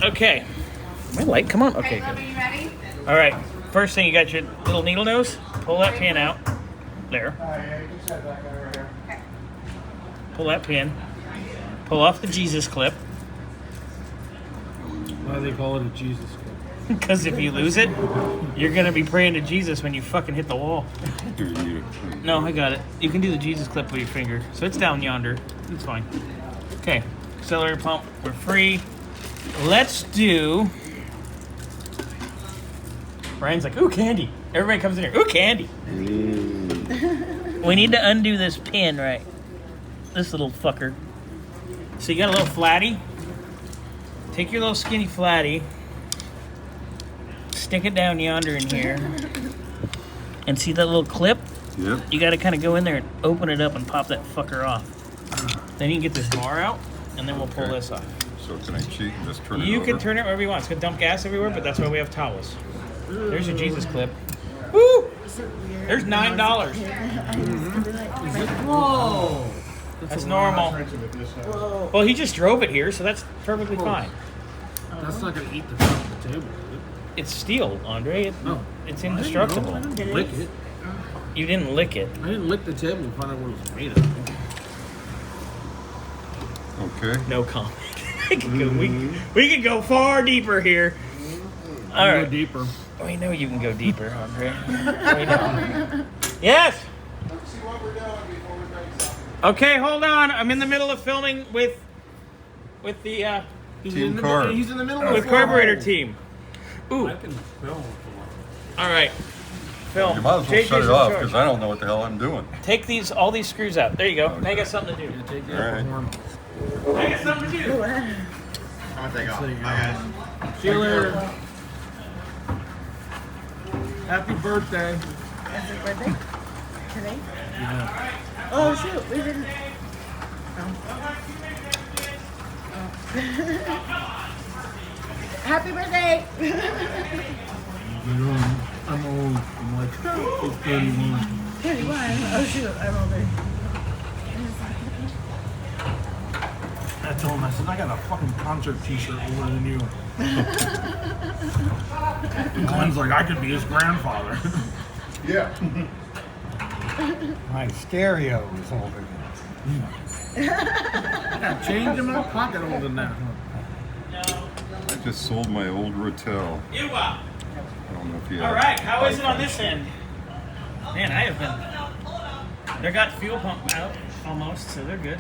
Okay. My light, come on. Okay, Are good. you ready? All right. First thing, you got your little needle nose. Pull that pin out. There. Pull that pin. Pull off the Jesus clip. Why do they call it a Jesus clip? Because if you lose it, you're going to be praying to Jesus when you fucking hit the wall. No, I got it. You can do the Jesus clip with your finger. So it's down yonder. It's fine. Okay. Accelerator pump. We're free. Let's do... Brian's like, ooh, candy. Everybody comes in here. Ooh, candy. We need to undo this pin, right? This little fucker. So you got a little flatty. Take your little skinny flatty. Stick it down yonder in here. And see that little clip? Yep. You got to kind of go in there and open it up and pop that fucker off. Then you can get this bar out, and then we'll pull this off. So can I cheat and just turn it You over? can turn it wherever you want. It's going to dump gas everywhere, but that's why we have towels. There's your Jesus clip. Woo! There's $9. Whoa! That's normal. Whoa. Well, he just drove it here, so that's perfectly fine. That's not going to eat the top of the table, is it? It's steel, Andre. No. It's I indestructible. didn't lick it. You didn't lick it. I didn't lick the table to find out what it was made of. Okay. No comment. we can go far deeper here. All right. Go deeper. We know you can go deeper, Andre. We know. Yes. Let's see what we're doing before we break something. Okay, hold on. I'm in the middle of filming with the Team Car. He's in the middle of with the carburetor team. Ooh. I can film. All right. Phil. You might as well JJ's shut in it off charge. because I don't know what the hell I'm doing. Take all these screws out. There you go. Now you got something to do. Take the All right. upper horn. I got something to do. I'm gonna take off. Bye, guys. See you later. Happy birthday. Is it birthday? Today? Yeah. Oh, shoot. We didn't. Happy birthday! I'm old. I'm like 31. 31. Oh, shoot. I'm older. I told him, I said, I got a fucking concert t-shirt older than you. And Glenn's like, I could be his grandfather. Yeah. My stereo is older I got change in my pocket older than that. I just sold my old Rotel. You I don't know if you All have right. How is it on iPhones. this end? Man, I have been. They got fuel pump out almost, so they're good.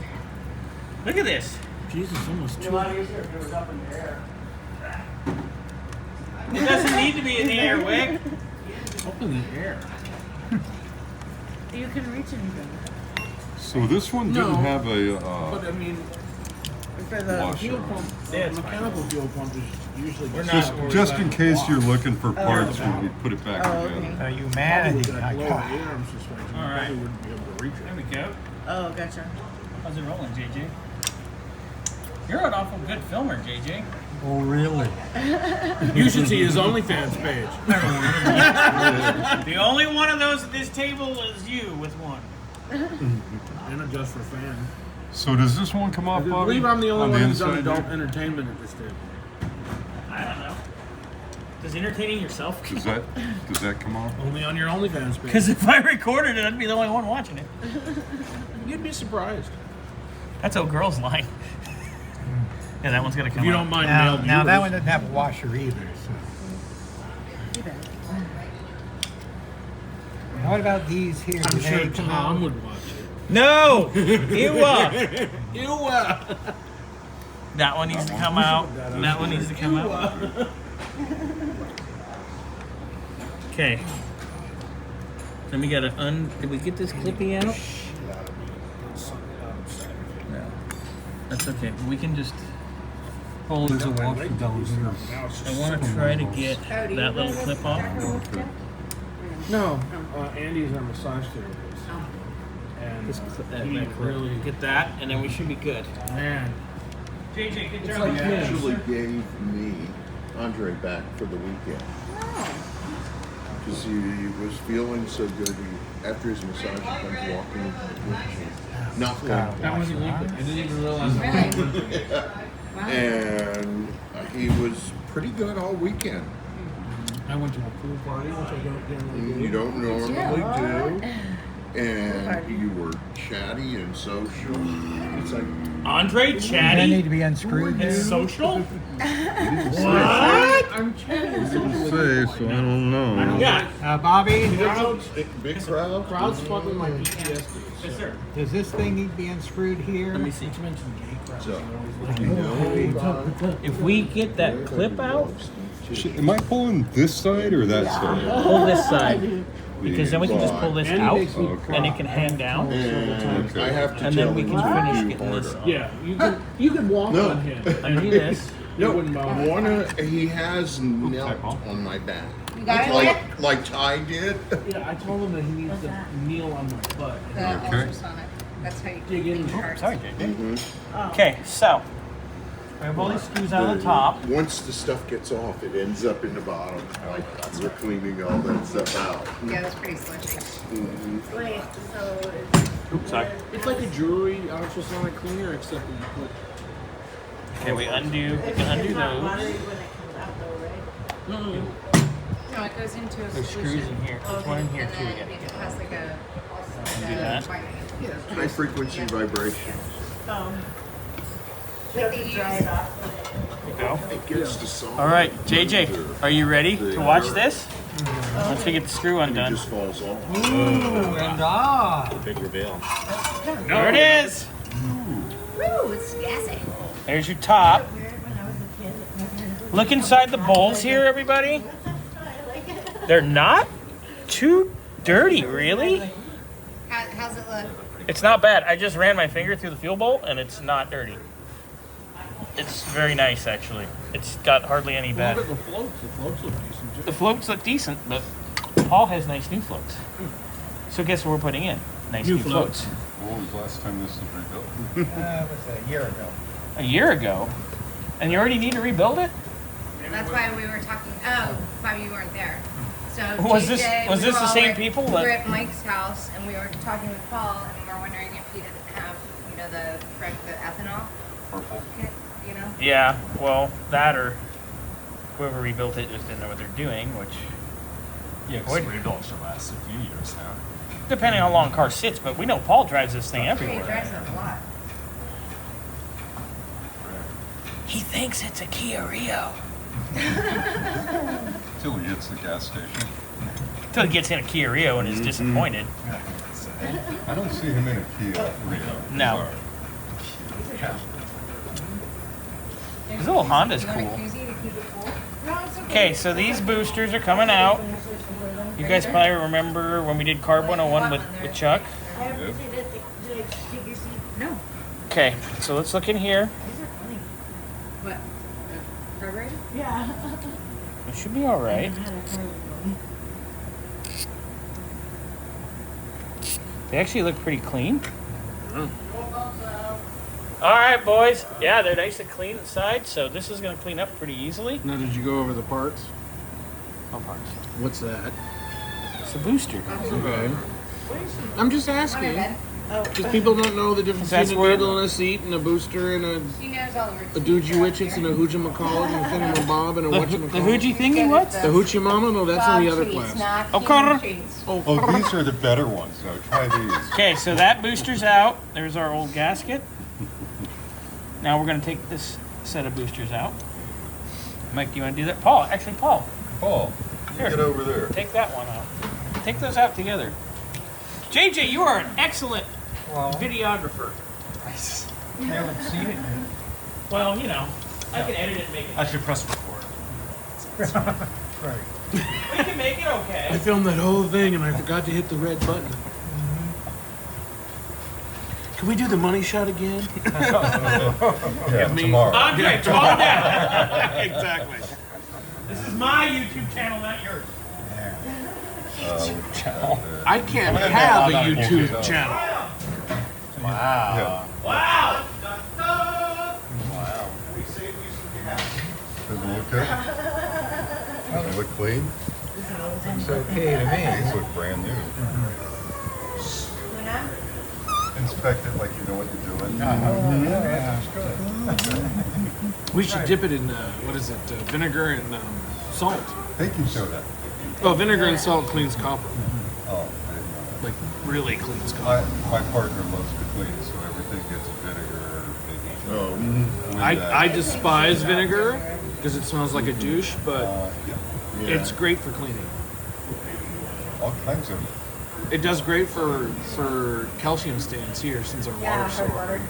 Look at this. Jesus, almost two. It doesn't need to be in the air, Wick. Up in the air. You can reach anything. So this one didn't No. have But a I mean, For the washer. fuel pump, Yeah, it's mechanical fuel pump is usually We're not Just, worried just about in case you're looking for parts when we put it back Oh, together. okay. than Probably humanity. with that I lower got. arm suspension. All right. Probably wouldn't be able to reach There it. we go. Oh, gotcha. How's it rolling, JJ? You're an awful good filmer, JJ. Oh, really? You should see his OnlyFans page. The only one of those at this table is you with one. And adjust for fan. So does this one come I off, Bobby? believe I'm the on only one who's done inside adult there? entertainment at this table. I don't know. Does entertaining yourself Does that come off? Only on your OnlyFans page. Because if I recorded it, I'd be the only one watching it. You'd be surprised. That's old girl's line. Yeah, that one's gonna come If you out. don't mind Now, male now that viewers. one doesn't have a washer either. So. Now what about these here? I'm Do sure they come Tom out? would watch it. No! Ew! Ew! That one needs to come out. That one needs to come out. Okay. Then we gotta did we get this clippy out? No. That's okay. We can just hold it. There's a washer down here. I want to try to get that little clip off. No, Andy's a massage therapist. And he really, Get that, and then we should be good. man, JJ, good It's job. like He Yeah. actually gave me Andre back for the weekend. Because he was feeling so good. After his massage, he comes walking into the kitchen. Not Wow. that wasn't liquid. I didn't even realize it was liquid. And he was pretty good all weekend. I went to a pool party, which I don't generally You do. don't normally do. And you were chatty and social. It's like, Andre, Does that chatty, need to be unscrewed here? social. What? I'm chatty and social with Say, so I don't know. Yeah. Bobby, big crowd. Crowds fuck with my PTSD. Yes, sir. does this thing need to be unscrewed here? Let me see. You mentioned gay crowds. So, You always like, If we get that clip out, Am I pulling this side or that side? pull this side. Because then we can just pull this And he out, makes me Okay. and it can hang down. and I have to And tell then we him can to finish do getting this harder. on. yeah, you can walk No. on him. Undo this. It wouldn't bother. He has knelt on my back. got it? Like Ty did. Yeah, I told him that he needs to kneel on my butt. The Okay. ultrasonic. That's how you Dig in. get your heart. Sorry, JJ. Okay, so we have all these screws on the top. Once the stuff gets off, it ends up in the bottom. Like we're cleaning all that stuff out. Yeah, that's pretty slushy. Wait, so Oops, sorry. It's like a jewelry ultrasonic cleaner, except that you put. Okay, we can undo water those. when it comes out though, right? No, it goes into a There's solution. screws in here. There's one in here And too. then Yeah. it has like a, Do that. High frequency vibration. Like they Dry use, it off. There you go. It gets the salt. All right, JJ, are you ready to watch this? Once we get the screw It undone. just falls off. Ooh, and Big reveal. There it is. woo, it's gassy. There's your top. Weird when I was a kid. My parents Look inside the bowls here, everybody. They're not too dirty, really. How's it look? It's not bad. I just ran my finger through the fuel bowl and it's not dirty. It's very nice, actually. It's got hardly any Look bad. at the floats. The floats look decent too. The floats look decent, but Paul has nice new floats. So guess what we're putting in? Nice New new floats. When was the last time this was rebuilt? it was a year ago. A year ago, and you already need to rebuild it. That's why we were talking. Oh, Bobby, you weren't there. So Was this- JJ, was we this were the all same at- people We that- were at Mike's house and we were talking with Paul and we were wondering if he didn't have, you know, the ethanol Purple? kit, you know. Yeah, well, that or whoever rebuilt it just didn't know what they're doing, which Yeah, Would- because rebuild should last a few years now. depending on how long a car sits. But we know Paul drives this thing He everywhere. drives it a lot. He thinks it's a Kia Rio. Till he hits the gas station. Until he gets in a Kia Rio and is disappointed. I don't see him in a Kia Rio. No. Sorry. His little Honda's You want a cool. koozie to keep it cool? No, it's okay. Okay, so these boosters are coming out. You guys probably remember when we did Carb 101 with Chuck. I appreciate it. Did I take your seat? No. Okay, so let's look in here. These are funny. What? Carburetor? Yeah. It should be all right. They actually look pretty clean. All right, boys. Yeah, they're nice and clean inside, so this is going to clean up pretty easily. Now, did you go over the parts? No parts. What's that? It's a booster. Okay. I'm just On her asking. bed. Because people don't know the difference That's between a where- needle and a seat and a booster and a She knows all the routines. doogie witchets and a hoochie-macaulay and a thingamabob and a The whatchamacallit. Hoogie thingy, what? The hoochie mama? No, that's in the other class. Not Oh, human Carter. treats. Oh, these are the better ones, though. Try these. Okay, so that booster's out. There's our old gasket. Now we're going to take this set of boosters out. Mike, do you want to do that? Paul, Paul, Paul, you Here. get over there. take that one out. Take those out together. JJ, you are an excellent Well, videographer. I haven't seen it Well, you know, I can edit it and make it. I should press record. yet. Right. We can make it I okay. filmed that whole thing and I forgot to hit the red button. Can we do the money shot again? Yeah, tomorrow. Andre, calm down. Exactly. This is my YouTube channel, not yours. I can't I'm gonna have a make all that YouTube bullshit channel. Wow. Wow. Wow. Does it look good? Does it look clean? It's okay to These me. look brand new. Inspect it like you know what you're doing. Yeah, it's good. We should dip it in, vinegar and salt. Baking soda. Oh, vinegar and salt cleans copper. Oh, I didn't know that. Like, really cleans copper. My partner loves to clean, so everything gets vinegar or baking soda. Oh, With that, I despise vinegar because it smells like a douche, but yeah. it's great for cleaning. all kinds of. It does great for calcium stains here since our water's so hard.